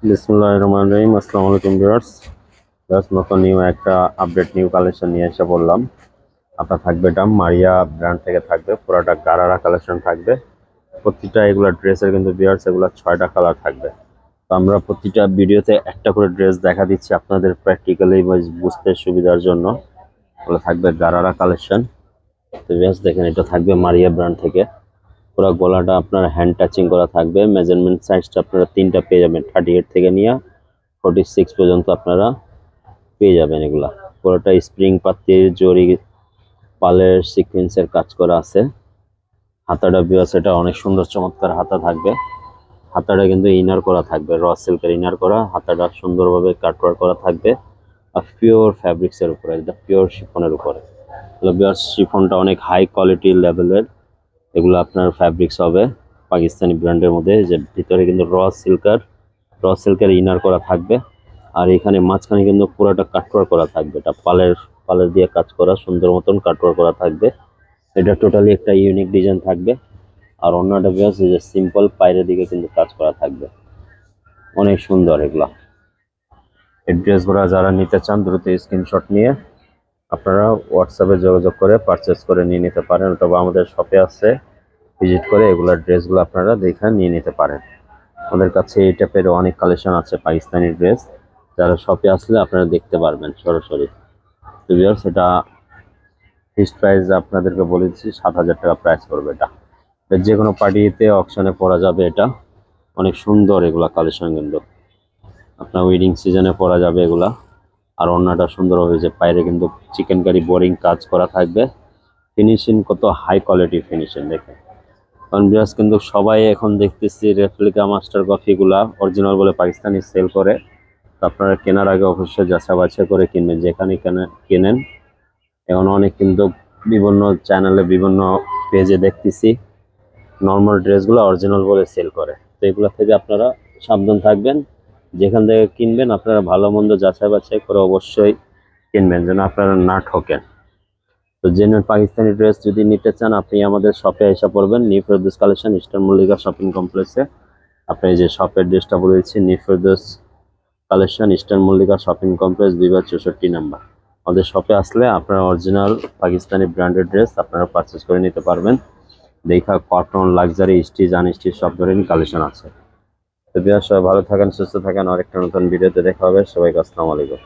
বিসমিল্লাহির রহমানির রহিম। আসসালামু আলাইকুম ভিউয়ার্স। নতুন নিউ একটা আপডেট নিউ কালেকশন নিয়ে এসে বললাম। আপনার থাকবে এটা মারিয়া ব্র্যান্ড থেকে থাকবে, পুরাটা গারারা কালেকশন থাকবে। প্রতিটা এগুলা ড্রেসের কিন্তু ভিউয়ার্স এগুলা 6টা কালার থাকবে। তো আমরা প্রতিটা ভিডিওতে একটা করে ড্রেস দেখা দিচ্ছি আপনাদের প্র্যাকটিক্যালি বুঝতে সুবিধার জন্য। এগুলো থাকবে গারারা কালেকশন। তো ভিউয়ার্স দেখেন, এটা থাকবে মারিয়া ব্র্যান্ড থেকে। পুরো গলাটা আপনার হ্যান্ড টাচিং করা থাকবে। মেজারমেন্ট সাইজটা আপনারা 3টা পেয়ে যাবেন, 38 থেকে নিয়ে 46 পর্যন্ত আপনারা পেয়ে যাবেন। এগুলা পুরোটা স্প্রিং পাতির জরি পালের সিকোয়েন্সের কাজ করা আছে। হাতাটা বিয়াস এটা অনেক সুন্দর চমৎকার হাতা থাকবে। হাতাটা কিন্তু ইনার করা থাকবে, র সিল্কের ইনার করা। হাতাটা সুন্দরভাবে কাটওয়ার্ক করা থাকবে আর পিওর ফ্যাব্রিক্স এর উপরে, এটা পিওর শিফনের উপরে। বিয়াস শিফনটা অনেক হাই কোয়ালিটি লেভেলের। এগুলো আপনার ফ্যাব্রিক্স হবে পাকিস্তানি ব্র্যান্ডের মধ্যে, যে ভিতরে কিন্তু র সিল্কের ইনার করা থাকবে। আর এখানে মাঝখানে কিন্তু পুরোটা কাটওয়ার্ক করা থাকবে, এটা পালের পালের দিয়ে কাজ করা, সুন্দর মতন কাটওয়ার্ক করা থাকবে। এটা টোটালি একটা ইউনিক ডিজাইন থাকবে। আর অন্যটা বেশ এই যে সিম্পল পায়ের দিকে কিন্তু কাজ করা থাকবে, অনেক সুন্দর এগুলা। এই ড্রেসগুলো যারা নিতে চান দ্রুত স্ক্রিনশট নিয়ে আপনারা হোয়াটসঅ্যাপে যোগাযোগ করে পারচেস করে নিয়ে নিতে পারেন, অথবা আমাদের শপে আছে, ভিজিট করে এগুলা ড্রেসগুলো আপনারা দেখে নিয়ে নিতে পারেন। আমাদের কাছে এই টাইপের অনেক কালেকশন আছে পাকিস্তানি ড্রেস, যারা শপে আসলে আপনারা দেখতে পারবেন সরাসরি। তো ভিউয়ার্স, এটা ফিক্সড প্রাইস আপনাদেরকে বলে দিচ্ছি, 7,000 টাকা প্রাইস পড়বে। এটা যে কোনো পার্টিতে অকশনে পরা যাবে। এটা অনেক সুন্দর এগুলা কালেকশন, কিন্তু আপনার ওয়েডিং সিজনে পরা যাবে এগুলা। আর অন্যটা সুন্দর হবে যে পায়রে কিন্তু চিকেন কারি বোরিং কাজ করা থাকবে। ফিনিশিং কত হাই কোয়ালিটি ফিনিশিং দেখেন। কারণ বিরাজ কিন্তু সবাই এখন দেখতেছি রেপ্লিকা মাস্টার কফিগুলা অরিজিনাল বলে পাকিস্তানি সেল করে। তো আপনারা কেনার আগে অবশ্যই যাচাই বাছাই করে কিনবেন, যেখানে কেনেন। এখন অনেক কিন্তু বিভিন্ন চ্যানেলে বিভিন্ন পেজে দেখতেছি নর্মাল ড্রেসগুলো অরিজিনাল বলে সেল করে। তো এগুলো থেকে আপনারা সাবধান থাকবেন। যেখান থেকে কিনবেন আপনারা ভালো মন্দ যাচাই বাছাই করে অবশ্যই কিনবেন, যেন আপনারা না ঠকেন। তো জেনুইন পাকিস্তানি ড্রেস যদি নিতে চান, আপনি আমাদের শপে এসে পড়বেন, new Ferdous collection, eastern Mallika shopping কমপ্লেক্সে। আপনি যে শপের ড্রেসটা বলেছি, new Ferdous collection, eastern Mallika shopping complex, 2/64 number. আমাদের শপে আসলে আপনারা অরিজিনাল পাকিস্তানি ব্র্যান্ডেড ড্রেস আপনারা পারচেস করে নিতে পারবেন। দেখা কটন, লাক্সারি, স্টিচ, আনস্টিচ সব ধরনের কালেকশন আছে। তো বিয়ার সবাই ভালো থাকেন, সুস্থ থাকেন। আরেকটা নতুন ভিডিওতে দেখা হবে। সবাইকে আসসালামু আলাইকুম।